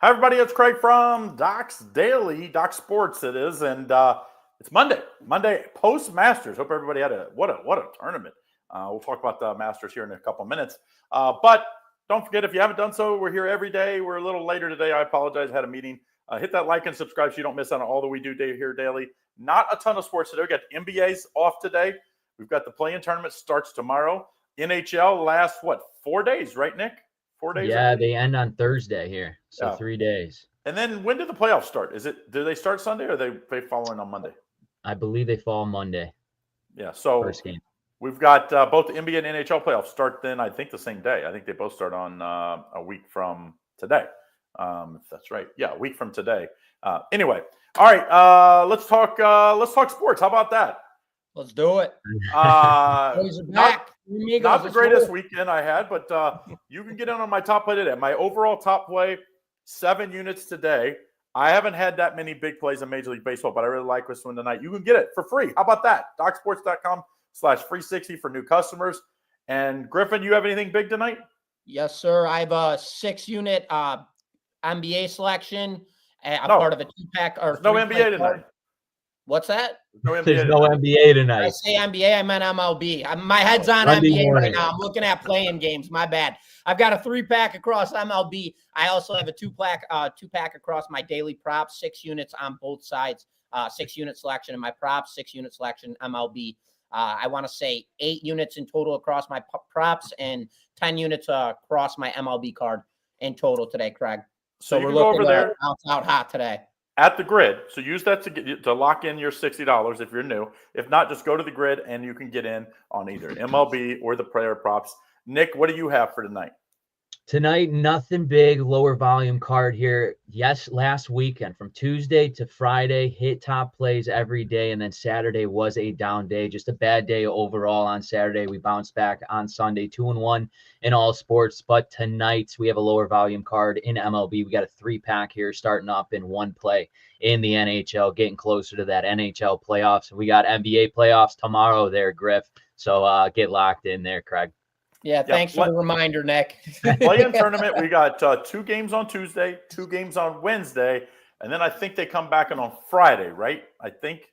Hi, everybody. It's Craig from Doc's Daily, Doc Sports it is, and it's Monday post-Masters. Hope everybody had what a tournament. We'll talk about the Masters here in a couple minutes. But don't forget, if you haven't done so, we're here every day. We're a little later today. I apologize. I had a meeting. Hit that like and subscribe so you don't miss out on all that we do here daily. Not a ton of sports today. We got the NBA's off today. We've got the play-in tournament starts tomorrow. NHL lasts, 4 days, right, Nick? 4 days? Yeah, they end on Thursday here, so 3 days. And then when do the playoffs start? Do they start Sunday or are they following on Monday? I believe they fall Monday. Yeah, so first game. We've got both the NBA and NHL playoffs start then, I think, the same day. I think they both start on a week from today. If that's right. Yeah, a week from today. Anyway, all right, let's talk sports. How about that? Let's do it. Not the greatest weekend I had, but you can get in on my top play today. My overall top play, 7 units today. I haven't had that many big plays in Major League Baseball, but I really like this one tonight. You can get it for free. How about that? DocSports.com/free60 for new customers. And Griffin, you have anything big tonight? Yes, sir. I have a 6-unit NBA selection. I'm part of a 2-pack. There's no NBA tonight. What's that? There's no NBA tonight. I say NBA, I meant MLB. My head's on Sunday NBA morning. right now. I'm looking at playing games. My bad. I've got a 3-pack across MLB. I also have a 2-pack across my daily props, 6 units on both sides, 6-unit selection in my props, 6-unit selection MLB. I want to say 8 units in total across my props and 10 units across my MLB card in total today, Craig. So we're looking over there out hot today. At the grid, so use that to lock in your $60 if you're new. If not, just go to the grid and you can get in on either MLB or the player props. Nick, what do you have for tonight? Tonight, nothing big, lower volume card here. Yes, last weekend from Tuesday to Friday, hit top plays every day, and then Saturday was a down day, just a bad day overall on Saturday. We bounced back on Sunday, 2-1 in all sports, but tonight we have a lower volume card in MLB. We got a 3-pack here starting up in 1 play in the NHL, getting closer to that NHL playoffs. We got NBA playoffs tomorrow there, Griff, so get locked in there, Craig. Yeah, thanks for the reminder, Nick. Play-in tournament, we got 2 games on Tuesday, 2 games on Wednesday, and then I think they come back on Friday, right? I think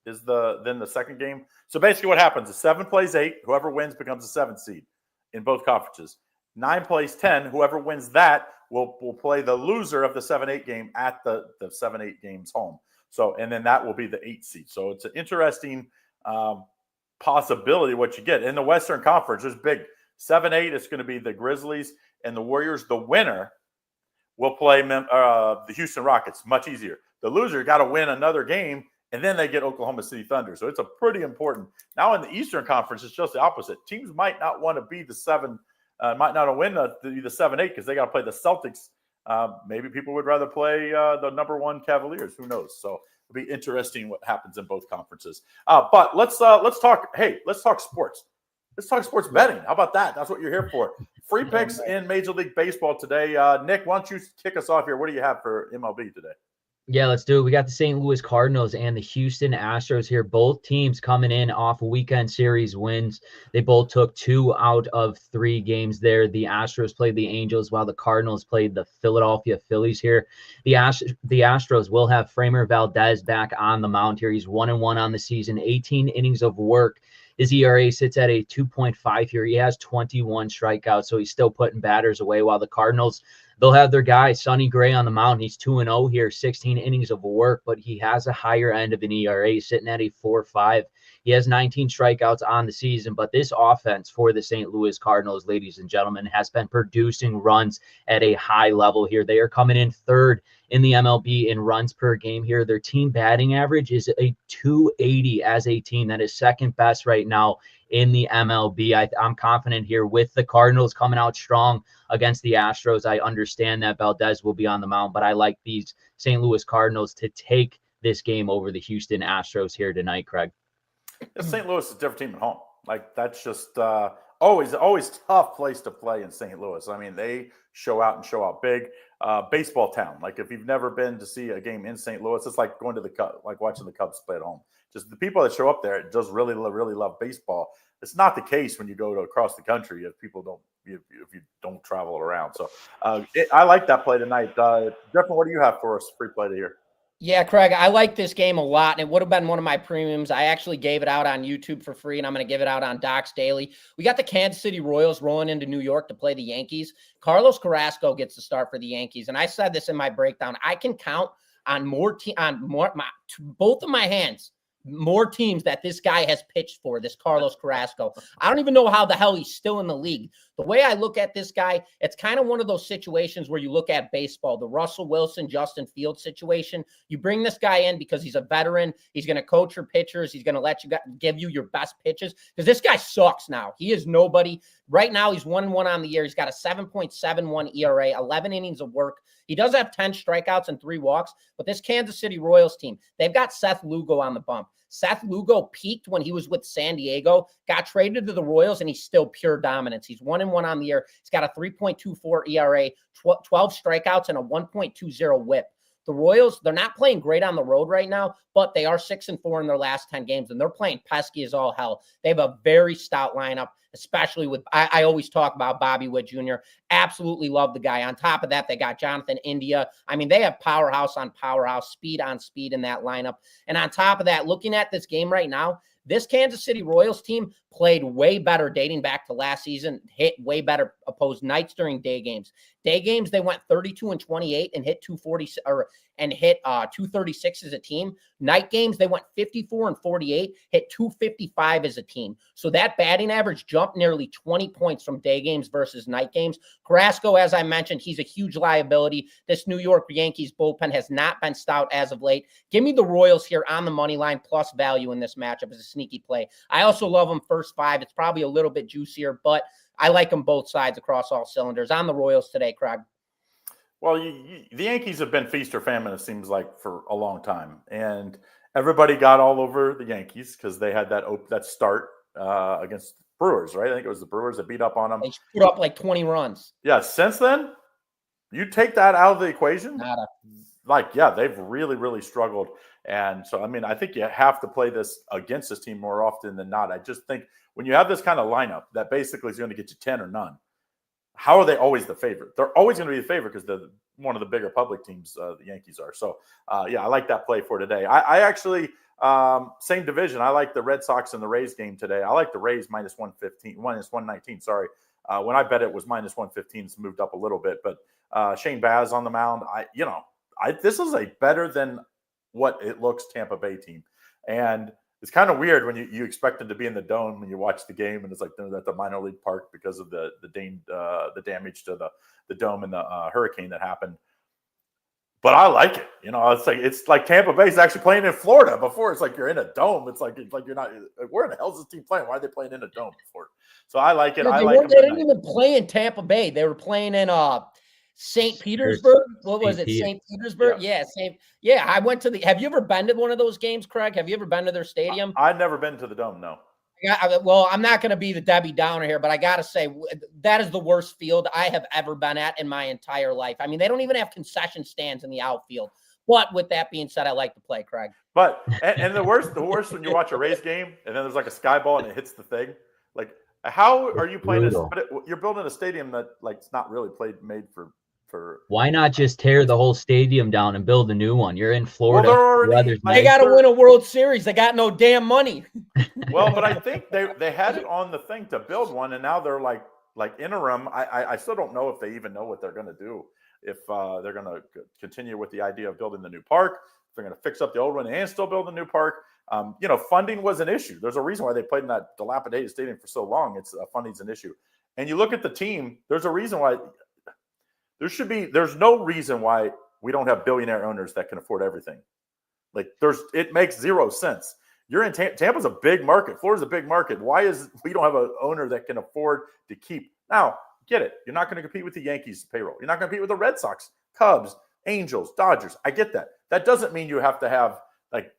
is then the second game. So basically what happens is 7 plays 8. Whoever wins becomes a 7th seed in both conferences. 9 plays 10. Whoever wins that will play the loser of the 7-8 game at the 7-8 games home. So, and then that will be the 8th seed. So it's an interesting possibility what you get. In the Western Conference, there's big. 7-8, it's going to be the Grizzlies and the Warriors. The winner will play the Houston Rockets. Much easier. The loser got to win another game, and then they get Oklahoma City Thunder. So it's a pretty important. Now in the Eastern Conference, it's just the opposite. Teams might not want to be the 7, might not win the 7-8 because they got to play the Celtics. Maybe people would rather play the number 1 Cavaliers. Who knows? So it'll be interesting what happens in both conferences. But let's talk. Hey, let's talk sports. Let's talk sports betting. How about that? That's what you're here for. Free picks in Major League Baseball today. Nick, why don't you kick us off here? What do you have for MLB today? Yeah, let's do it. We got the St. Louis Cardinals and the Houston Astros here. Both teams coming in off weekend series wins. They both took 2 out of 3 games there. The Astros played the Angels while the Cardinals played the Philadelphia Phillies here. The Astros will have Framer Valdez back on the mound here. He's 1-1 on the season, 18 innings of work. His ERA sits at a 2.5 here. He has 21 strikeouts, so he's still putting batters away, while the Cardinals, they'll have their guy, Sonny Gray, on the mound. He's 2-0 here, 16 innings of work, but he has a higher end of an ERA, sitting at a 4.5. He has 19 strikeouts on the season, but this offense for the St. Louis Cardinals, ladies and gentlemen, has been producing runs at a high level here. They are coming in 3rd in the MLB in runs per game here. Their team batting average is a 280 as a team. That is 2nd best right now in the MLB. I'm confident here with the Cardinals coming out strong against the Astros. I understand that Valdez will be on the mound, but I like these St. Louis Cardinals to take this game over the Houston Astros here tonight, Craig. St. Louis is a different team at home. Like, that's just always tough place to play in St. Louis. I mean, they show out big. Baseball town. Like, if you've never been to see a game in St. Louis, it's like going to the Cubs, like watching the Cubs play at home. just the people that show up there just really, really love baseball. It's not the case when you go to across the country if people don't, if you don't travel around. So I like that play tonight. Griffin, what do you have for us free play to here? Yeah, Craig, I like this game a lot, and it would have been one of my premiums. I actually gave it out on YouTube for free, and I'm going to give it out on Docs Daily. We got the Kansas City Royals rolling into New York to play the Yankees. Carlos Carrasco gets the start for the Yankees, and I said this in my breakdown. I can count on both of my hands more teams that this guy has pitched for, this Carlos Carrasco. I don't even know how the hell he's still in the league. The way I look at this guy, it's kind of one of those situations where you look at baseball, the Russell Wilson, Justin Fields situation. You bring this guy in because he's a veteran. He's going to coach your pitchers. He's going to let you give you your best pitches because this guy sucks now. He is nobody. Right now, he's 1-1 on the year. He's got a 7.71 ERA, 11 innings of work. He does have 10 strikeouts and 3 walks, but this Kansas City Royals team, they've got Seth Lugo on the bump. Seth Lugo peaked when he was with San Diego, got traded to the Royals, and he's still pure dominance. He's 1-1 on the year. He's got a 3.24 ERA, 12 strikeouts, and a 1.20 whip. The Royals, they're not playing great on the road right now, but they are 6-4 in their last 10 games, and they're playing pesky as all hell. They have a very stout lineup, especially with, I always talk about Bobby Witt Jr. Absolutely love the guy. On top of that, they got Jonathan India. I mean, they have powerhouse on powerhouse, speed on speed in that lineup. And on top of that, looking at this game right now, this Kansas City Royals team played way better dating back to last season, hit way better opposed nights during day games. Day games, they went 32-28 and hit 236 as a team. Night games, they went 54-48, hit 255 as a team. So that batting average jumped nearly 20 points from day games versus night games. Carrasco, as I mentioned, he's a huge liability. This New York Yankees bullpen has not been stout as of late. Give me the Royals here on the money line plus value in this matchup as a sneaky play. I also love them first 5. It's probably a little bit juicier, but I like them both sides across all cylinders. On the Royals today, Craig. Well, the Yankees have been feast or famine, it seems like, for a long time. And everybody got all over the Yankees because they had that start against Brewers, right? I think it was the Brewers that beat up on them. They put up like 20 runs. Yeah, since then, you take that out of the equation, Nada. They've really, really struggled. And so, I mean, I think you have to play this against this team more often than not. I just think when you have this kind of lineup that basically is going to get you 10 or none, how are they always the favorite? They're always going to be the favorite because they're one of the bigger public teams, the Yankees are. So, I like that play for today. I actually, same division. I like the Red Sox and the Rays game today. I like the Rays minus 119. Sorry. When I bet it was minus 115, it's moved up a little bit. But Shane Baz on the mound, this is a better than what it looks Tampa Bay team. And it's kind of weird when you expect them to be in the dome when you watch the game, and it's like they're at the minor league park because of the damage to the dome and the hurricane that happened. But I like it. It's like Tampa Bay's actually playing in Florida. Before it's like you're in a dome. It's like you're not. Where in the hell is this team playing? Why are they playing in a dome before? So I like it. They didn't even play in Tampa Bay. They were playing in St. Petersburg. What was it? St. Petersburg? Yeah. I went to have you ever been to one of those games, Craig? Have you ever been to their stadium? I've never been to the dome, no. Well, I'm not going to be the Debbie Downer here, but I got to say that is the worst field I have ever been at in my entire life. I mean, they don't even have concession stands in the outfield. But with that being said, I like to play, Craig. But and the worst when you watch a Rays game and then there's like a sky ball and it hits the thing. Like, how are you playing this? But you're building a stadium that it's not really made for. Why not just tear the whole stadium down and build a new one? You're in Florida. Well, they got to win a World Series. They got no damn money. Well, but I think they had it on the thing to build one, and now they're like interim. I still don't know if they even know what they're going to do. If they're going to continue with the idea of building the new park, if they're going to fix up the old one and still build a new park. Funding was an issue. There's a reason why they played in that dilapidated stadium for so long. Funding's an issue. And you look at the team, there's a reason why there's no reason why we don't have billionaire owners that can afford everything. It makes zero sense. You're in Tampa's a big market. Florida's a big market. Why is we don't have an owner that can afford to keep? Now, get it. You're not going to compete with the Yankees payroll. You're not going to compete with the Red Sox, Cubs, Angels, Dodgers. I get that. That doesn't mean you have to have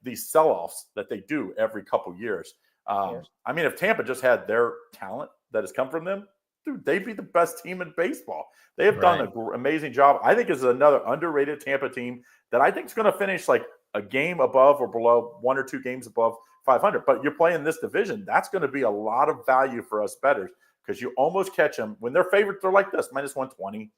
these sell-offs that they do every couple years. I mean, if Tampa just had their talent that has come from them, dude, they'd be the best team in baseball. They have done an amazing job. I think is another underrated Tampa team that I think is going to finish like a game above or below, 1 or 2 games above 500. But you're playing this division. That's going to be a lot of value for us bettors because you almost catch them when they're favorites. They're like this, minus 120.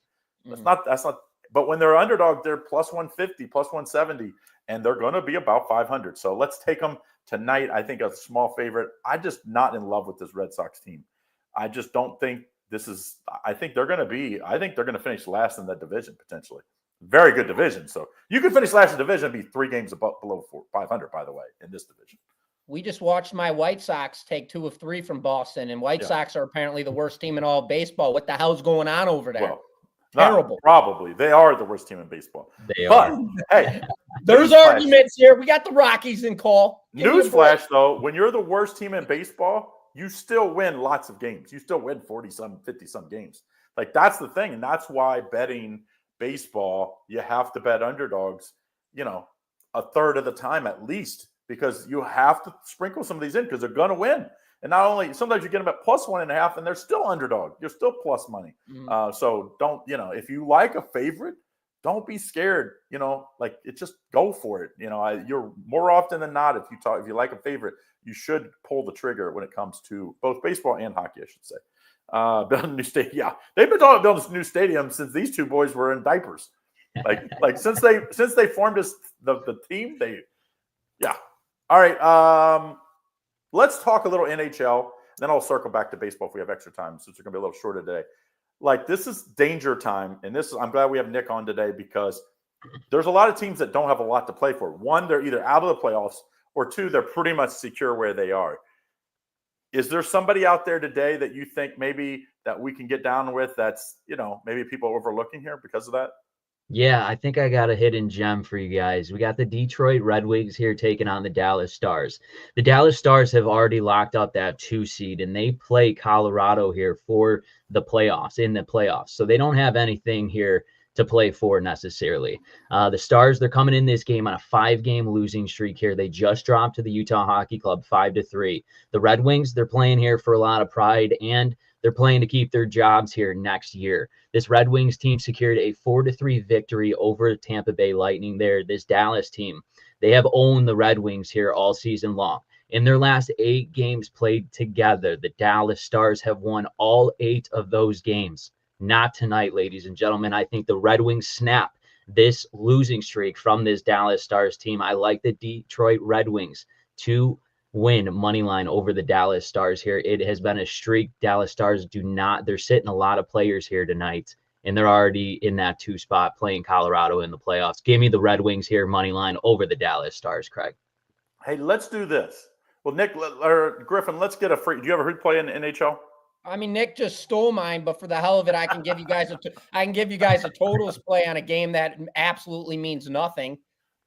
That's not. But when they're underdog, they're plus 150, plus 170, and they're going to be about 500. So let's take them tonight. I think a small favorite. I'm just not in love with this Red Sox team. I just don't think this is. I think they're going to finish last in that division potentially. Very good division. So you can finish last in the division and be 3 games below 500, by the way, in this division. We just watched my White Sox take 2 of 3 from Boston, and White Sox are apparently the worst team in all of baseball. What the hell's going on over there? Well, terrible. Probably. They are the worst team in baseball. They are. Hey, there's arguments here. We got the Rockies in call. Newsflash, though, when you're the worst team in baseball, you still win lots of games. You still win 40-some, 50-some games. Like, that's the thing, and that's why betting baseball, you have to bet underdogs, a third of the time at least, because you have to sprinkle some of these in because they're going to win. And not only, sometimes you get them at plus 1.5 and they're still underdog. You're still plus money. So don't, if you like a favorite, don't be scared, just go for it. You're more often than not, if you like a favorite, you should pull the trigger when it comes to both baseball and hockey, I should say. Building a new stadium. Yeah, they've been talking about this new stadium since these 2 boys were in diapers. Like since they formed the team, All right. Let's talk a little NHL. Then I'll circle back to baseball if we have extra time, since we're going to be a little shorter today. Like, this is danger time, and I'm glad we have Nick on today because there's a lot of teams that don't have a lot to play for. 1, they're either out of the playoffs, or 2, they're pretty much secure where they are. Is there somebody out there today that you think maybe that we can get down with that's, maybe people are overlooking here because of that? Yeah, I think I got a hidden gem for you guys. We got the Detroit Red Wings here taking on the Dallas Stars. The Dallas Stars have already locked up that 2 seed, and they play Colorado here for the playoffs. So they don't have anything here to play for necessarily. The Stars, they're coming in this game on a 5-game losing streak here. They just dropped to the Utah Hockey Club 5-3. The Red Wings, they're playing here for a lot of pride, and they're playing to keep their jobs here next year. This Red Wings team secured a 4-3 victory over Tampa Bay Lightning there. This Dallas team, they have owned the Red Wings here all season long. In their last 8 games played together, the Dallas Stars have won all 8 of those games. Not tonight, ladies and gentlemen. I think the Red Wings snap this losing streak from this Dallas Stars team. I like the Detroit Red Wings to win money line over the Dallas Stars here. It has been a streak. Dallas Stars they're sitting a lot of players here tonight, and they're already in that 2 spot playing Colorado in the playoffs. Give me the Red Wings here, money line over the Dallas Stars, Craig. Hey, let's do this. Well, Nick or Griffin, let's get a free. Do you ever play in the NHL? I mean, Nick just stole mine, but for the hell of it, I can give you guys a totals play on a game that absolutely means nothing.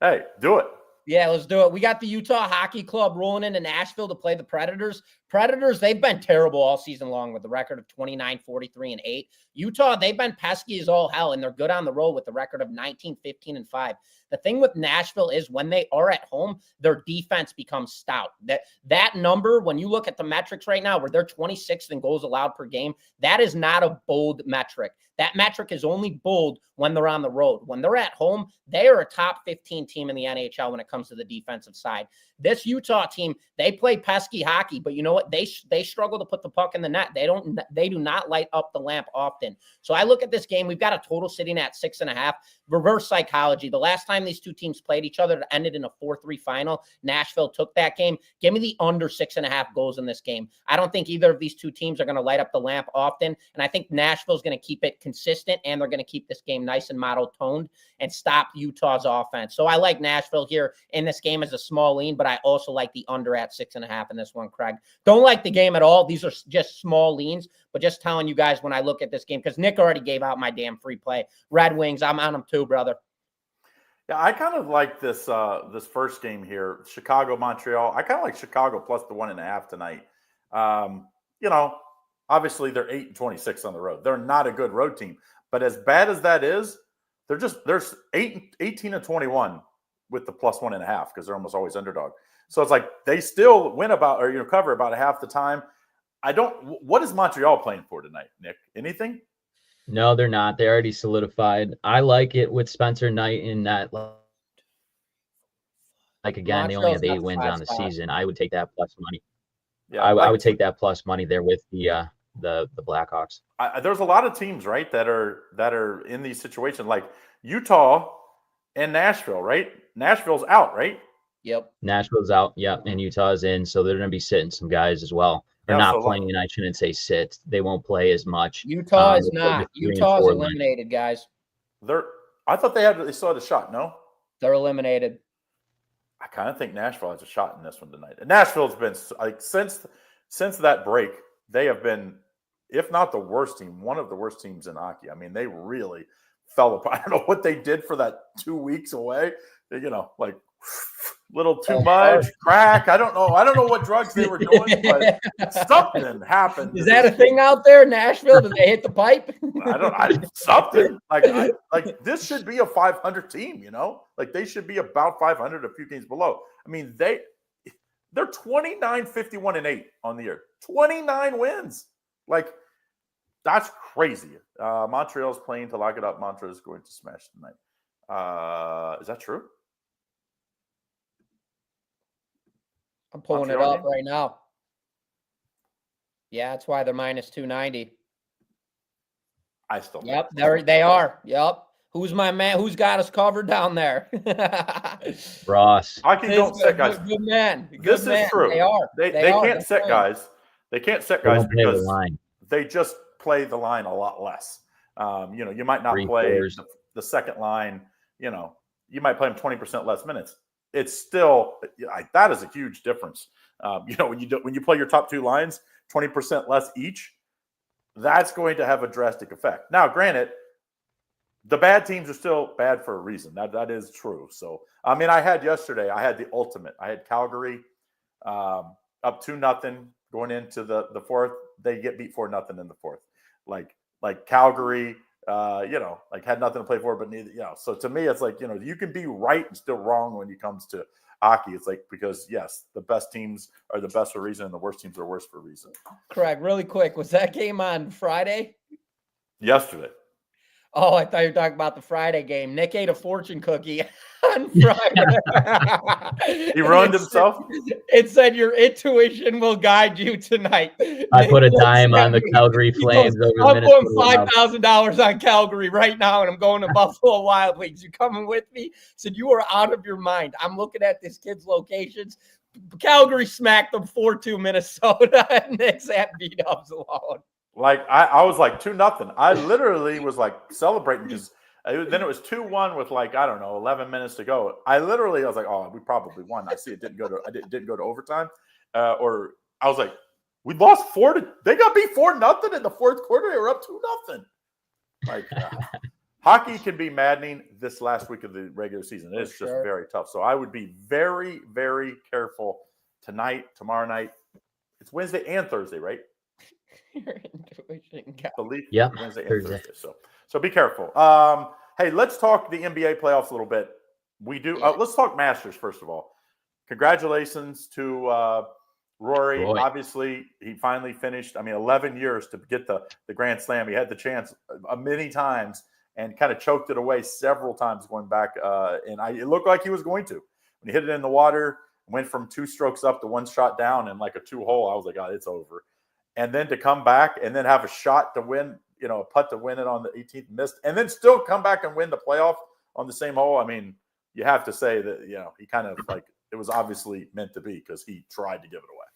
Hey, do it. Yeah, let's do it. We got the Utah Hockey Club rolling into Nashville to play the Predators. Predators, they've been terrible all season long with a record of 29, 43, and 8. Utah, they've been pesky as all hell, and they're good on the road with a record of 19, 15, and 5. The thing with Nashville is when they are at home, their defense becomes stout. That number, when you look at the metrics right now, where they're 26th in goals allowed per game, that is not a bold metric. That metric is only bold when they're on the road. When they're at home, they are a top 15 team in the NHL when it comes to the defensive side. This Utah team, they play pesky hockey, but you know what? They struggle to put the puck in the net. They do not light up the lamp often. So I look at this game. We've got a total sitting at 6.5. Reverse psychology. The last time these 2 teams played each other, it ended in a 4-3 final. Nashville took that game. Give me the under 6.5 goals in this game. I don't think either of these 2 teams are going to light up the lamp often, and I think Nashville's going to keep it consistent, and they're going to keep this game nice and monotoned and stop Utah's offense. So I like Nashville here in this game as a small lean, but I also like the under at 6.5 in this one, Craig. Don't like the game at all. These are just small leans, but just telling you guys when I look at this game, because Nick already gave out my damn free play. Red Wings, I'm on them too, brother. Yeah, I kind of like this first game here, Chicago-Montreal. I kind of like Chicago plus the 1.5 tonight. Obviously they're 8-26 on the road. They're not a good road team, but as bad as that is, there's 18-21 with the plus 1.5 because they're almost always underdog. So it's like they still win cover about half the time. What is Montreal playing for tonight, Nick? Anything? No, they're not. They already solidified. I like it with Spencer Knight in that. Like, again, they only Montreal's have got 8 the wins 5 on the spot. season. I would take that plus money. Yeah, I would take that plus money there with the Blackhawks. There's a lot of teams, right, that are in these situations, like Utah and Nashville, right? Nashville's out, right? Yep. Nashville's out, yep, and Utah's in, so they're going to be sitting some guys as well. Or Yeah, not so playing, I shouldn't say sit. They won't play as much. Utah is with not. the 3 and Utah is 4 line. eliminated, guys. I thought they still had a shot. No, They're eliminated. I kind of think Nashville has a shot in this one tonight. And Nashville's been like since that break, they have been, if not the worst team, one of the worst teams in hockey. I mean, they really fell apart. I don't know what they did for that 2 weeks away. Like little too much crack. I don't know what drugs they were doing, but something happened. Is that a thing out there in Nashville? Did they hit the pipe? Something like this should be a 500 team, like they should be about 500, a few games below. I mean, they're 29, 51 and 8 on the year, 29 wins. Like, that's crazy. Montreal's playing to lock it up. Montreal is going to smash tonight. Is that true? I'm pulling it up right now. Yeah, that's why they're minus 290. I still. Yep, they are. Yep. Who's my man? Who's got us covered down there? Ross. Hockey don't set guys. Good man. This is true. They are. They can't set guys. They can't set guys because they just play the line a lot less. You might not play the second line. You might play them 20% less minutes. It's still that is a huge difference. When you play your top 2 lines 20% less each, that's going to have a drastic effect. Now, granted, the bad teams are still bad for a reason. That is true. So, I mean, I had the ultimate. I had Calgary up 2-0 going into the fourth. They get beat 4-0 in the fourth. Like Calgary, had nothing to play for, but neither, So to me, it's like, you can be right and still wrong when it comes to hockey. It's like, because yes, the best teams are the best for a reason, and the worst teams are worse for a reason. Craig, really quick, was that game on Friday? Yesterday. Oh, I thought you were talking about the Friday game. Nick ate a fortune cookie on Friday. He ruined himself? It said your intuition will guide you tonight. I put a dime on the Calgary Flames. I'm putting $5,000 on Calgary right now, and I'm going to Buffalo Wild Wings. You coming with me? I said, you are out of your mind. I'm looking at this kid's locations. Calgary smacked them 4-2 Minnesota, and Nick's at beat-ups alone. Like, I was like 2-0. I literally was like celebrating because then it was 2-1 with 11 minutes to go. I was like, oh, we probably won. I see it didn't go to overtime. Or I was like, we lost 4 they got beat 4-0 in the fourth quarter. They were up 2-0. Like, hockey can be maddening this last week of the regular season. It's just very tough. So I would be very, very careful tonight, tomorrow night. It's Wednesday and Thursday, right? Your intuition. Yeah, Wednesday and Thursday. So be careful. Hey, let's talk the NBA playoffs a little bit. Let's talk Masters first of all. Congratulations to Rory. Obviously, he finally finished. 11 years to get the Grand Slam. He had the chance many times and kind of choked it away several times going back. It looked like he was going to. When he hit it in the water, went from 2 strokes up to 1 shot down and like a 2-hole. I was like, God, it's over. And then to come back and then have a shot to win, a putt to win it on the 18th, missed, and then still come back and win the playoff on the same hole. I mean, you have to say that, he kind of it was obviously meant to be because he tried to give it away.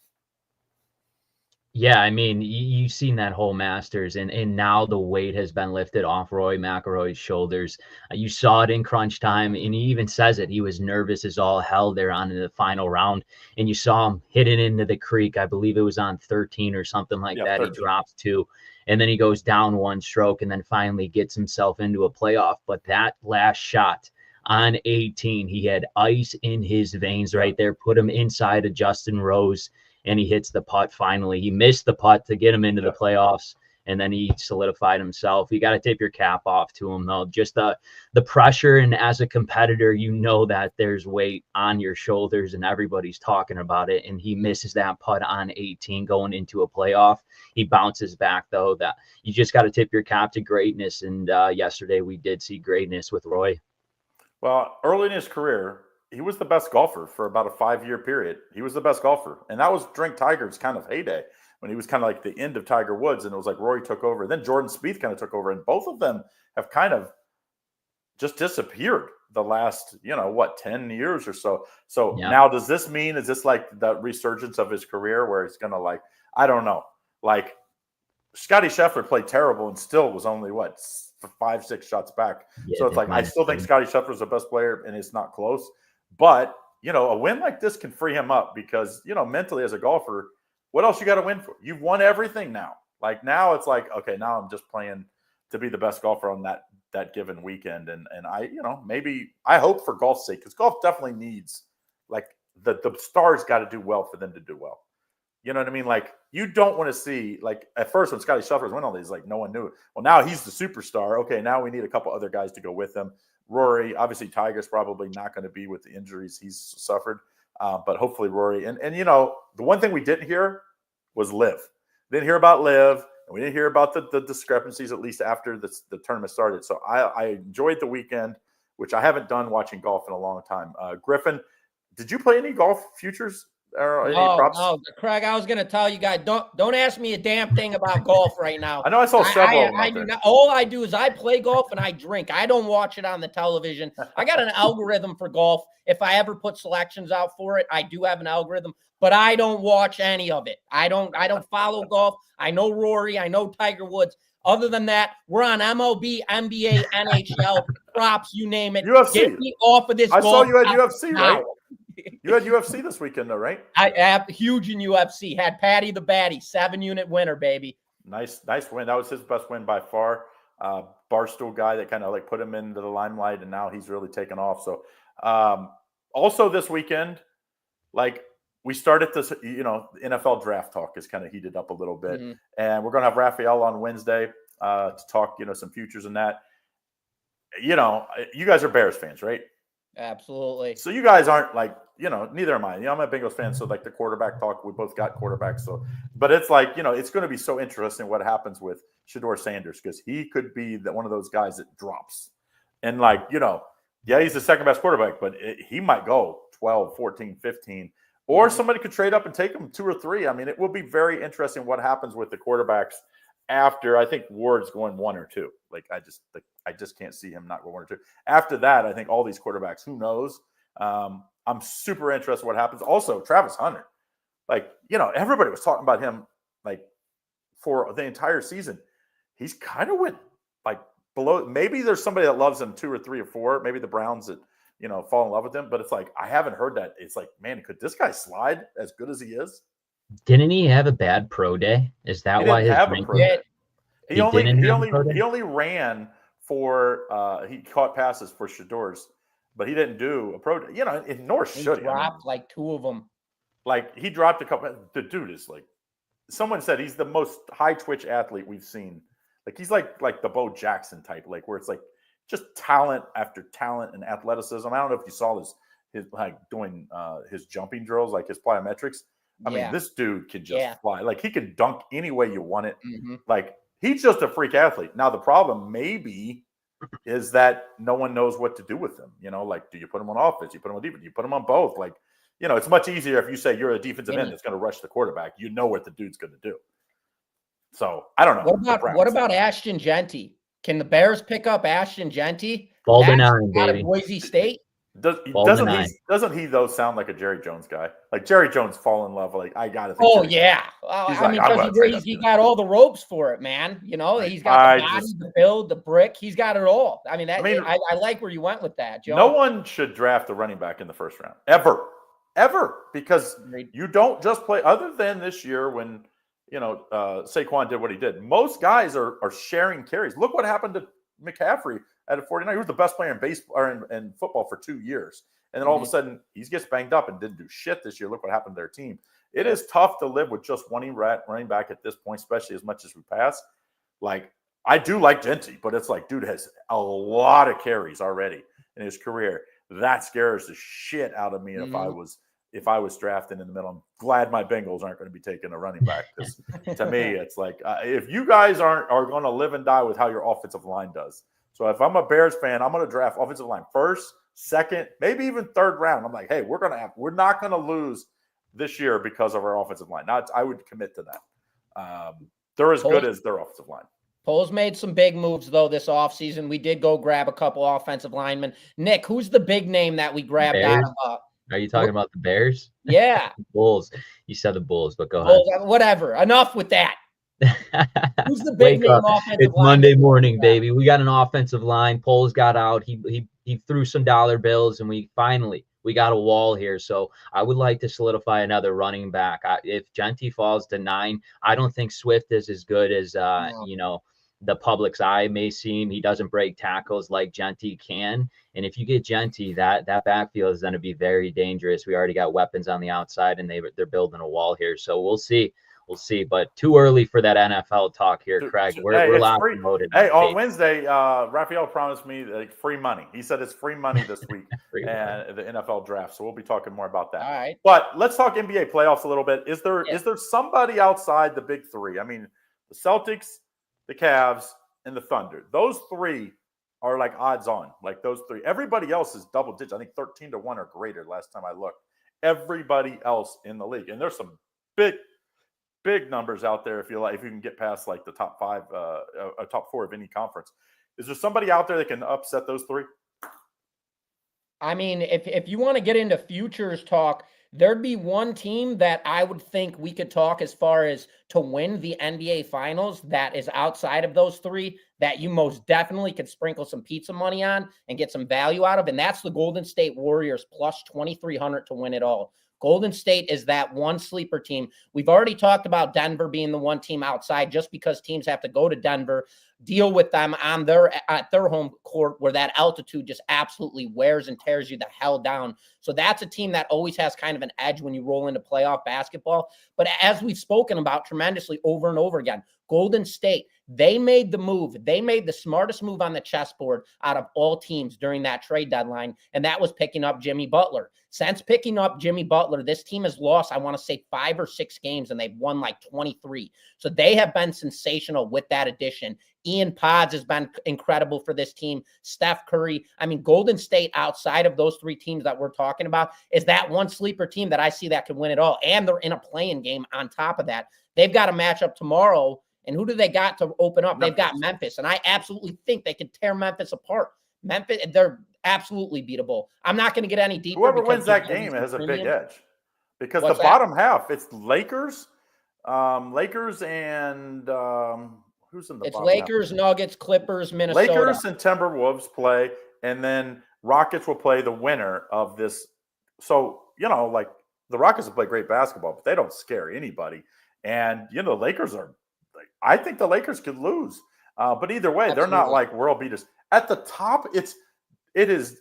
Yeah, you've seen that whole Masters, and now the weight has been lifted off Rory McIlroy's shoulders. You saw it in crunch time, and he even says it. He was nervous as all hell there on in the final round, and you saw him hit it into the creek. I believe it was on 13 or something like that. 13. He drops 2, and then he goes down 1 stroke, and then finally gets himself into a playoff. But that last shot on 18, he had ice in his veins right there, put him inside of Justin Rose. And he hits the putt finally. He missed the putt to get him into the playoffs, and then he solidified himself. You got to tip your cap off to him, though. Just the pressure, and as a competitor, that there's weight on your shoulders, and everybody's talking about it. And he misses that putt on 18 going into a playoff. He bounces back, though. That you just got to tip your cap to greatness. And yesterday we did see greatness with Roy. Well, early in his career, he was the best golfer for about a 5-year period. He was the best golfer. And that was during Tiger's kind of heyday when he was kind of like the end of Tiger Woods. And it was like Rory took over. Then Jordan Spieth kind of took over. And both of them have kind of just disappeared the last, 10 years or so. So now does this mean, is this like the resurgence of his career where he's going to I don't know. Like Scottie Scheffler played terrible and still was only 5-6 shots back. Yeah, so it's like, I still think Scottie Scheffler is the best player and it's not close. But, a win like this can free him up because, mentally as a golfer, what else you got to win for? You've won everything now. Like now it's like, okay, now I'm just playing to be the best golfer on that given weekend. And I, maybe I hope for golf's sake, because golf definitely needs the stars got to do well for them to do well. You know what I mean? Like you don't want to see at first when Scottie Scheffler won all these, no one knew it. Well, now he's the superstar. Okay, now we need a couple other guys to go with him. Rory, obviously Tiger's probably not going to be with the injuries he's suffered, but hopefully Rory. And the one thing we didn't hear was Liv. Didn't hear about Liv, and we didn't hear about the discrepancies at least after the tournament started. So I enjoyed the weekend, which I haven't done watching golf in a long time. Griffin, did you play any golf futures? No, Craig, I was going to tell you guys, don't ask me a damn thing about golf right now. I know I saw several. I do not. All I do is I play golf and I drink. I don't watch it on the television. I got an algorithm for golf. If I ever put selections out for it, I do have an algorithm, but I don't watch any of it. I don't follow golf. I know Rory. I know Tiger Woods. Other than that, we're on MLB, NBA, NHL, props, you name it. UFC. Get me off of this. I saw you had UFC, now. right? You had UFC this weekend, though, right? I am huge in UFC. Had Patty the Batty, 7-unit winner, baby. Nice win. That was his best win by far. Barstool guy that kind of put him into the limelight, and now he's really taken off. So, also this weekend, we started this, NFL draft talk is kind of heated up a little bit, and we're going to have Raphael on Wednesday to talk, some futures and that. You guys are Bears fans, right? Absolutely. So you guys aren't neither am I. I'm a Bengals fan, so the quarterback talk, we both got quarterbacks. So, but it's it's going to be so interesting what happens with Shedeur Sanders because he could be one of those guys that drops. And he's the second best quarterback, but he might go 12, 14, 15, or somebody could trade up and take him 2 or 3. I mean, it will be very interesting what happens with the quarterbacks after. I think Ward's going 1 or 2. I just can't see him not going 1 or 2. After that, I think all these quarterbacks, who knows? I'm super interested in what happens. Also, Travis Hunter, everybody was talking about him for the entire season. He's kind of went below. Maybe there's somebody that loves him 2 or 3 or 4. Maybe the Browns that fall in love with him. But it's I haven't heard that. It's man, could this guy slide as good as he is? Didn't he have a bad pro day? Is that why his rank? He only ran for he caught passes for Shedeur's, but he didn't do a pro day. In North should he dropped 2 of them. He dropped a couple. The dude is someone said he's the most high twitch athlete we've seen. He's like the Bo Jackson type, where it's just talent after talent and athleticism. I don't know if you saw his doing his jumping drills, his plyometrics. I mean, this dude can just fly. He can dunk any way you want it. He's just a freak athlete. Now, the problem maybe is that no one knows what to do with him. Do you put him on offense? Do you put him on defense? Do you put him on both? It's much easier if you say you're a defensive end that's going to rush the quarterback. You know what the dude's going to do. So, I don't know. What about Ashton Genty? Can the Bears pick up Ashton Genty? Ball to 9, baby. Out of Boise State? Doesn't he though sound like a Jerry Jones guy? Jerry Jones fall in love. I gotta think. Oh yeah, because he got all the ropes for it, man. He's got the body, the build, the brick. He's got it all. I like where you went with that, Joe. No one should draft a running back in the first round ever, because you don't just play. Other than this year when Saquon did what he did, most guys are sharing carries. Look what happened to McCaffrey at a 49. He was the best player in baseball or in football for 2 years. And then all of a sudden he gets banged up and didn't do shit this year. Look what happened to their team. It is tough to live with just one running back at this point, especially as much as we pass. I do like Genty, but it's dude has a lot of carries already in his career. That scares the shit out of me if I was drafted in the middle. I'm glad my Bengals aren't going to be taking a running back, because to me, it's if you guys are going to live and die with how your offensive line does. So if I'm a Bears fan, I'm going to draft offensive line first, second, maybe even third round. I'm like, hey, we're not gonna lose this year because of our offensive line. Now, I would commit to that. They're as good as their offensive line. Poles made some big moves, though, this offseason. We did go grab a couple offensive linemen. Nick, who's the big name that we grabbed Bears? out of? Are you talking about the Bears? Yeah. Bulls. You said the Bulls, but go Bulls, whatever. Enough with that. ahead. Who's the big Wake name up. offensive It's lineman? Monday morning, baby. We got an offensive line. Poles got out. He threw some dollar bills, and we got a wall here. So I would like to solidify another running back. If Genty falls to 9, I don't think Swift is as good as the public's eye may seem. He doesn't break tackles like Genty can. And if you get Genty, that backfield is going to be very dangerous. We already got weapons on the outside, and they're building a wall here. So we'll see. But too early for that NFL talk here, Craig. We're locked and loaded. Hey, on Wednesday, Raphael promised me free money. He said it's free money this week and the NFL draft. So we'll be talking more about that. All right. But let's talk NBA playoffs a little bit. Is there somebody outside the big three? I mean, the Celtics, the Cavs, and the Thunder. Those three are like odds on. Like those three. Everybody else is double digits. I think 13-1 or greater last time I looked. Everybody else in the league. And there's some big numbers out there if you can get past like the top 5, top 4 of any conference. Is there somebody out there that can upset those three? I mean, if you want to get into futures talk, there'd be one team that I would think we could talk as far as to win the NBA Finals that is outside of those three that you most definitely could sprinkle some pizza money on and get some value out of, and that's the Golden State Warriors plus 2,300 to win it all. Golden State is that one sleeper team. We've already talked about Denver being the one team outside just because teams have to go to Denver, deal with them on at their home court where that altitude just absolutely wears and tears you the hell down. So that's a team that always has kind of an edge when you roll into playoff basketball. But as we've spoken about tremendously over and over again, Golden State, they made the move. They made the smartest move on the chessboard out of all teams during that trade deadline, and that was picking up Jimmy Butler. Since picking up Jimmy Butler, this team has lost, I want to say, 5 or 6 games, and they've won like 23. So they have been sensational with that addition. Ian Podds has been incredible for this team. Steph Curry. I mean, Golden State, outside of those 3 teams that we're talking about, is that one sleeper team that I see that can win it all. And they're in a play-in game on top of that. They've got a matchup tomorrow. And who do they got to open up? They've got Memphis. And I absolutely think they could tear Memphis apart. Memphis, they're absolutely beatable. I'm not going to get any deeper. Whoever wins that game has a big edge. Because the bottom half, it's Lakers. Lakers and who's in the bottom half? Lakers, Nuggets, Clippers, Minnesota. Lakers and Timberwolves play. And then Rockets will play the winner of this. So, like the Rockets will play great basketball, but they don't scare anybody. And, the Lakers are, I think the Lakers could lose. But either way, Absolutely. They're not like world beaters. At the top, it is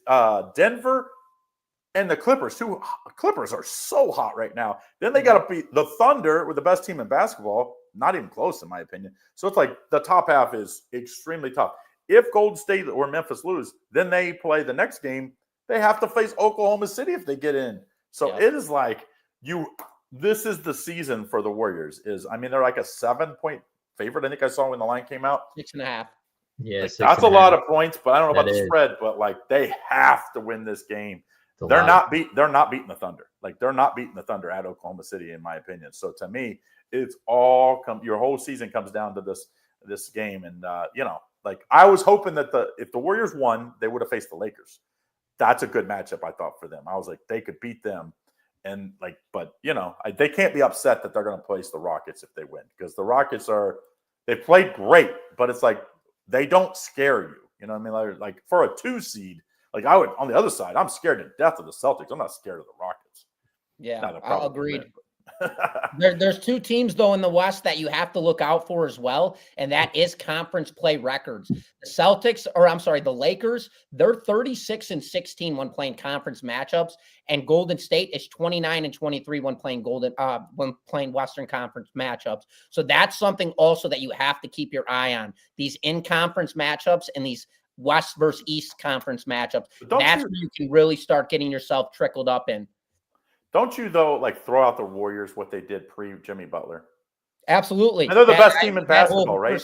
Denver and the Clippers. Clippers are so hot right now. Then they got to beat the Thunder with the best team in basketball. Not even close, in my opinion. So it's like the top half is extremely tough. If Golden State or Memphis lose, then they play the next game. They have to face Oklahoma City if they get in. So It is like this is the season for the Warriors. They're like a 7-point favorite. I think I saw when the line came out. 6.5. Yeah, that's a lot of points, but I don't know about the spread. But they have to win this game. They're not beating the Thunder. They're not beating the Thunder at Oklahoma City, in my opinion. So to me, it's all your whole season comes down to this game. And I was hoping that if the Warriors won, they would have faced the Lakers. That's a good matchup, I thought, for them. I was like, they could beat them. And but they can't be upset that they're going to place the Rockets if they win, because the Rockets they played great, but it's like they don't scare you. You know what I mean? Like for a 2 seed, I would on the other side, I'm scared to death of the Celtics. I'm not scared of the Rockets. Yeah, I'll agree. There's 2 teams, though, in the West that you have to look out for as well, and that is conference play records. The Lakers, they're 36-16 when playing conference matchups, and Golden State is 29-23 when playing Western Conference matchups. So that's something also that you have to keep your eye on. These in-conference matchups and these West versus East Conference matchups. That's where you can really start getting yourself trickled up in. Don't you, though, throw out the Warriors, what they did pre-Jimmy Butler? Absolutely. And they're the best team in basketball, right?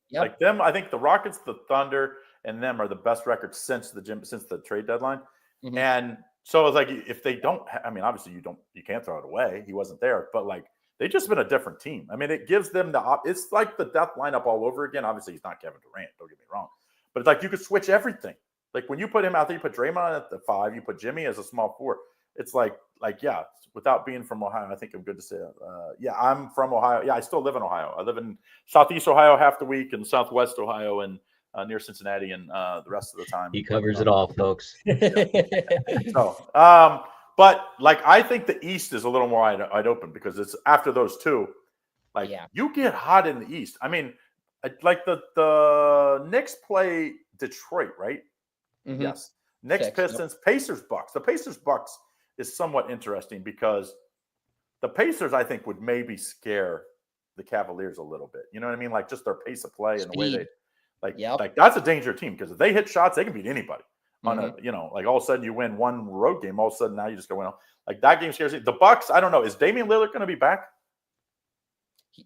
Yep. Them, I think the Rockets, the Thunder, and them are the best records since the trade deadline. Mhm. And so it's like if they don't, I mean, obviously you can't throw it away. He wasn't there, but like they've just been a different team. I mean, it gives them it's like the death lineup all over again. Obviously, he's not Kevin Durant. Don't get me wrong, but it's like you could switch everything. Like when you put him out there, you put Draymond at the 5, you put Jimmy as a small 4. It's like yeah. Without being from Ohio, I think I'm good to say. Yeah, I'm from Ohio. Yeah, I still live in Ohio. I live in Southeast Ohio half the week and Southwest Ohio and near Cincinnati and the rest of the time. He covers it all, folks. So, but like I think the East is a little more wide open because it's after those two. Like you get hot in the East. I mean, like the Knicks play Detroit, right? Mhm. Yes. Knicks, Pistons, Pacers, Bucks. The Pacers, Bucks is somewhat interesting because the Pacers, I think, would maybe scare the Cavaliers a little bit. You know what I mean? Like just their pace of play and the way they like that's a danger team because if they hit shots, they can beat anybody. On a, like all of a sudden you win one road game, all of a sudden now you just go in. Like that game scares me. The Bucks, I don't know. Is Damian Lillard going to be back?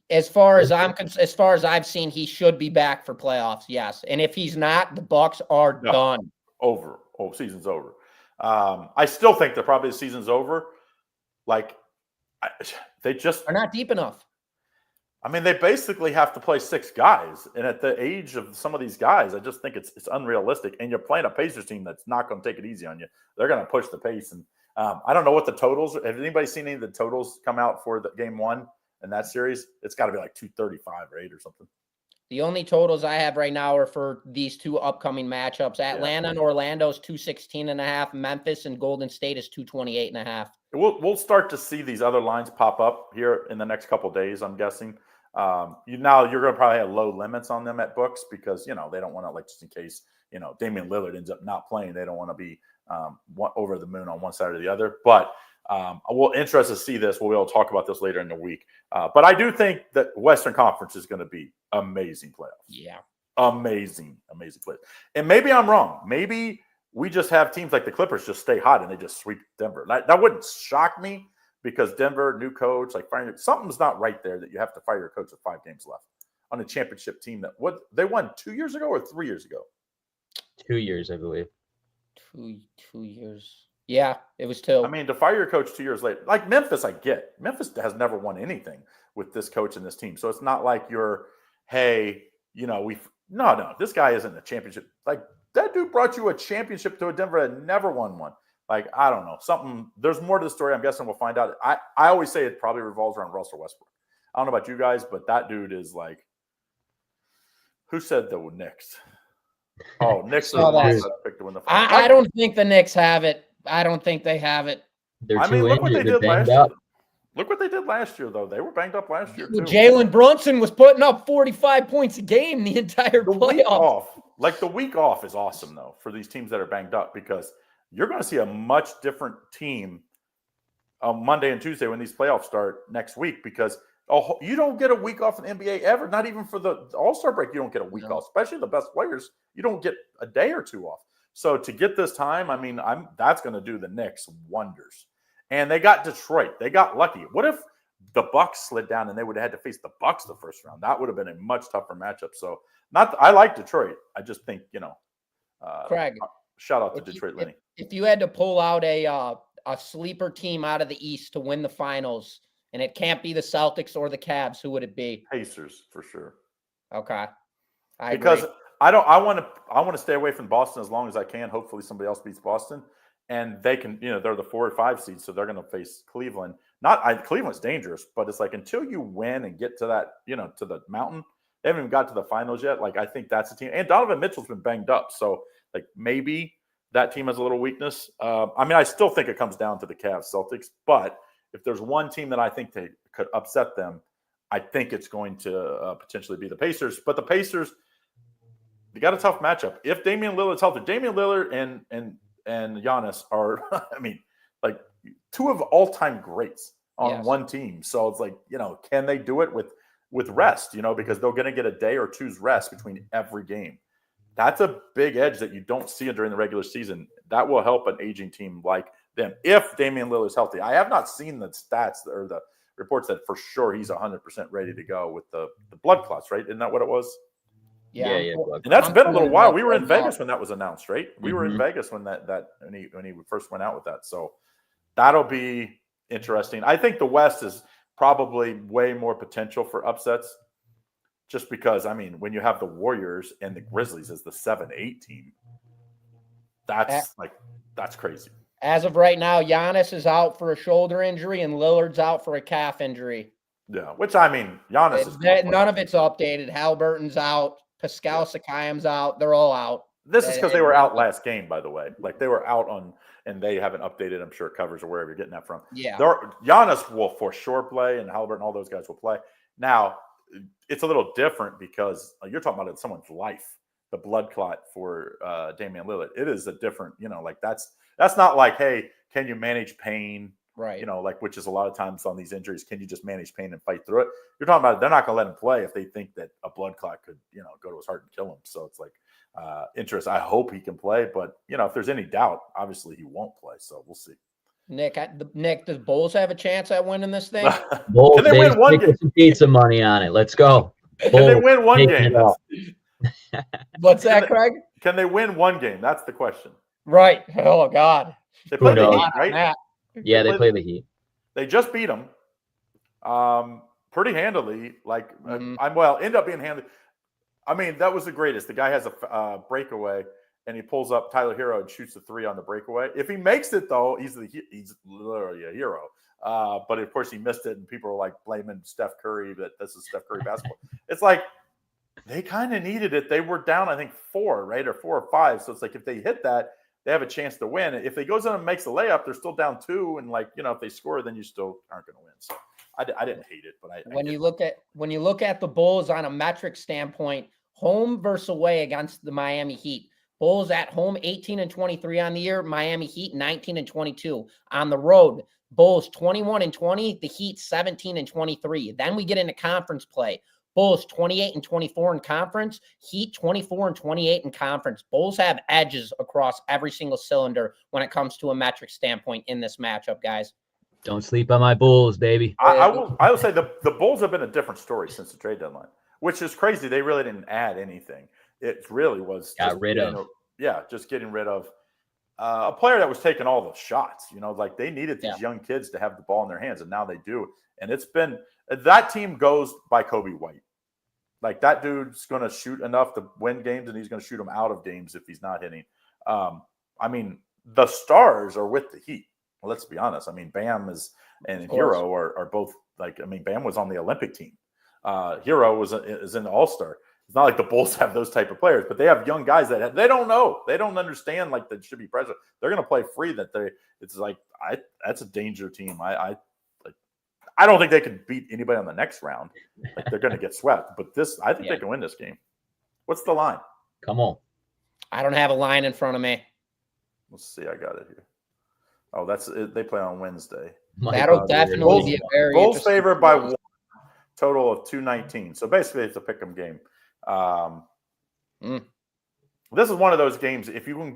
As far as I've seen, he should be back for playoffs. Yes, and if he's not, the Bucks are done. Over. Oh, season's over. I still think that probably the season's over. Like they just are not deep enough. I mean, they basically have to play 6 guys, and at the age of some of these guys, I just think it's unrealistic. And you're playing a Pacers team that's not going to take it easy on you. They're going to push the pace, and I don't know what the totals. Have anybody seen any of the totals come out for the game 1 in that series? It's got to be like 235 or 8 or something. The only totals I have right now are for these 2 upcoming matchups. Atlanta and Orlando's 216.5. Memphis and Golden State is 228.5. We'll start to see these other lines pop up here in the next couple of days, I'm guessing. You're going to probably have low limits on them at books because, they don't want to, like, just in case, Damian Lillard ends up not playing, they don't want to be over the moon on one side or the other. But we'll interested to see this. We'll be able to talk about this later in the week. But I do think that Western Conference is going to be amazing playoffs. Yeah. Amazing playoffs. And maybe I'm wrong. Maybe we just have teams like the Clippers just stay hot and they just sweep Denver. That wouldn't shock me because Denver, new coach, like something's not right there that you have to fire your coach with 5 games left on a championship team they won 2 years ago or 3 years ago? 2 years, I believe. 2 years. Yeah, it was 2. I mean, to fire your coach 2 years later, like Memphis, I get. Memphis has never won anything with this coach and this team. So it's not like you're, hey, no, this guy isn't a championship. Like that dude brought you a championship to a Denver that never won one. Like, I don't know. There's more to the story. I'm guessing we'll find out. I always say it probably revolves around Russell Westbrook. I don't know about you guys, but that dude is like, who said the Knicks? Oh, Knicks are the pick to win the finals. I don't think the Knicks have it. I don't think they have it. Look what they did last year. Look what they did last year, though. They were banged up last year, too. Jalen Brunson was putting up 45 points a game the entire playoff. The week off is awesome, though, for these teams that are banged up because you're going to see a much different team on Monday and Tuesday when these playoffs start next week because you don't get a week off in the NBA ever. Not even for the All-Star break, you don't get a week off. Especially the best players, you don't get a day or 2 off. So to get this time, I mean, that's going to do the Knicks wonders. And they got Detroit. They got lucky. What if the Bucks slid down and they would have had to face the Bucks the first round? That would have been a much tougher matchup. So I like Detroit. I just think, Craig, shout out to Detroit, Lenny. If you had to pull out a sleeper team out of the East to win the finals, and it can't be the Celtics or the Cavs, who would it be? Pacers for sure. Okay. Because I want to stay away from Boston as long as I can. Hopefully somebody else beats Boston. And they can, they're the 4 or 5 seeds, so they're going to face Cleveland. Cleveland's dangerous, but it's like until you win and get to that, to the mountain, they haven't even got to the finals yet. Like I think that's a team. And Donovan Mitchell's been banged up, so like maybe that team has a little weakness. I still think it comes down to the Cavs, Celtics. But if there's one team that I think they could upset them, I think it's going to potentially be the Pacers. But the Pacers, they got a tough matchup. If Damian Lillard's healthy, Damian Lillard and Giannis are, like 2 of all-time greats on one team. So it's like, can they do it with rest, because they're going to get a day or 2's rest between every game. That's a big edge that you don't see during the regular season. That will help an aging team like them if Damian Lillard's healthy. I have not seen the stats or the reports that for sure he's 100% ready to go with the blood clots, right? Isn't that what it was? Yeah. And that's I'm been a little feeling while. like We were in right now. Vegas when that was announced, right? We were in Vegas when when he first went out with that. So that'll be interesting. I think the West is probably way more potential for upsets, just because, I mean, when you have the Warriors and the Grizzlies as the 7-8 team, that's crazy. As of right now, Giannis is out for a shoulder injury and Lillard's out for a calf injury. Yeah, which, I mean, Giannis is None of it's updated. Halliburton's out. Pascal Siakam's out. They're all out. This is because they were out last game, by the way. Like, they were out on, and they haven't updated, I'm sure, covers or wherever you're getting that from. Yeah. Giannis will for sure play, and Halliburton, all those guys will play. Now, it's a little different because you're talking about someone's life, the blood clot for Damian Lillard. It is a different, like that's not like, hey, can you manage pain? Right. Like, which is a lot of times on these injuries, can you just manage pain and fight through it? You're talking about they're not going to let him play if they think that a blood clot could, go to his heart and kill him. So it's like interest. I hope he can play, but if there's any doubt, obviously he won't play. So we'll see. Nick, does Bulls have a chance at winning this thing? Bulls, can they win one game? Some pizza money on it. Let's go. Can they win one game? What's that, Craig? Can they win one game? That's the question. Right. Oh, God. They play the Heat, right? Yeah, they play the Heat. They just beat them pretty handily. Like, end up being handily. I mean, that was the greatest. The guy has a breakaway, and he pulls up Tyler Hero and shoots a 3 on the breakaway. If he makes it, though, he's literally a hero. But, of course, he missed it, and people are, like, blaming Steph Curry that this is Steph Curry basketball. It's like they kind of needed it. They were down, I think, 4, right, or 4 or 5. So it's like if they hit that, they have a chance to win. If they goes in and makes a layup, they're still down 2, and if they score, then you still aren't going to win. So I didn't hate it, but when you look at the Bulls on a metric standpoint, home versus away against the Miami Heat. Bulls at home 18-23 on the year. Miami Heat 19-22 on the road. Bulls 21-20. The Heat 17-23. Then we get into conference play. Bulls 28-24 in conference. Heat 24-28 in conference. Bulls have edges across every single cylinder when it comes to a metric standpoint in this matchup, guys. Don't sleep on my Bulls, baby. I will say the Bulls have been a different story since the trade deadline, which is crazy. They really didn't add anything. It really was just getting rid of a player that was taking all the shots. Like they needed these young kids to have the ball in their hands, and now they do. And it's been that team goes by Kobe White. Like that dude's going to shoot enough to win games, and he's going to shoot them out of games if he's not hitting. I mean, the stars are with the Heat. Well, let's be honest. I mean, Bam and Hero are both Bam was on the Olympic team. Hero is an All-Star. It's not like the Bulls have those type of players, but they have young guys that they don't know. They don't understand like that should be pressure. They're going to play free. That's a danger team. I don't think they can beat anybody on the next round. Like they're going to get swept. But I think they can win this game. What's the line? Come on. I don't have a line in front of me. Let's see. I got it here. Oh, that's it. They play on Wednesday. That'll definitely be a very Bulls favored by 1, total of 219. So basically, it's a pick'em game. This is one of those games. If you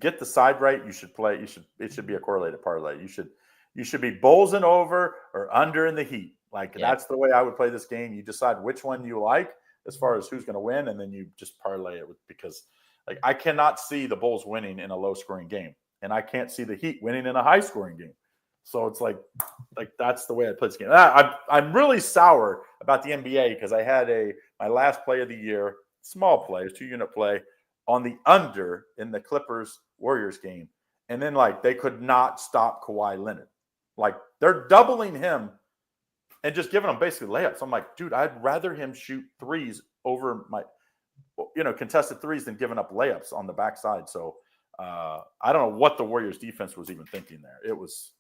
get the side right, you should play. It should be a correlated parlay. You should be Bulls and over or under in the Heat. That's the way I would play this game. You decide which one you like as far as who's going to win, and then you just parlay it because I cannot see the Bulls winning in a low scoring game. And I can't see the Heat winning in a high-scoring game. So it's like that's the way I play this game. I'm really sour about the NBA because I had my last play of the year, small play, 2-unit play, on the under in the Clippers-Warriors game. And then, they could not stop Kawhi Leonard. They're doubling him and just giving him basically layups. I'm like, dude, I'd rather him shoot threes over my contested threes than giving up layups on the backside. So, I don't know what the Warriors defense was even thinking there. It was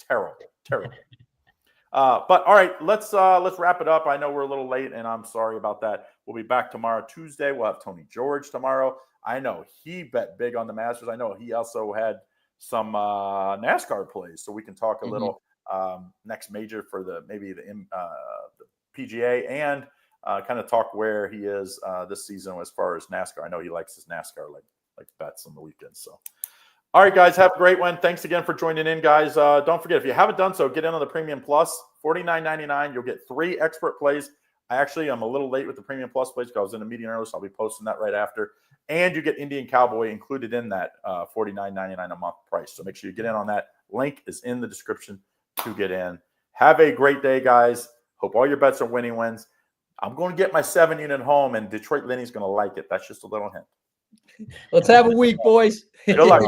terrible. But all right, let's wrap it up. I know we're a little late, and I'm sorry about that. We'll be back tomorrow, Tuesday. We'll have Tony George tomorrow. I know he bet big on the Masters. I know he also had some NASCAR plays, so we can talk a little next major for the PGA and kind of talk where he is this season as far as NASCAR. I know he likes his NASCAR like bets on the weekend. So, all right, guys, have a great one. Thanks again for joining in, guys. Don't forget, if you haven't done so, get in on the Premium Plus, $49.99. You'll get 3 expert plays I actually am a little late with the Premium Plus plays because I was in a meeting earlier, so I'll be posting that right after. And you get Indian Cowboy included in that $49.99 a month price. So make sure you get in on that. Link is in the description to get in. Have a great day, guys. Hope all your bets are winning wins. I'm going to get my 7 unit home, and Detroit Lenny's going to like it. That's just a little hint. Let's have a week, boys. Good luck.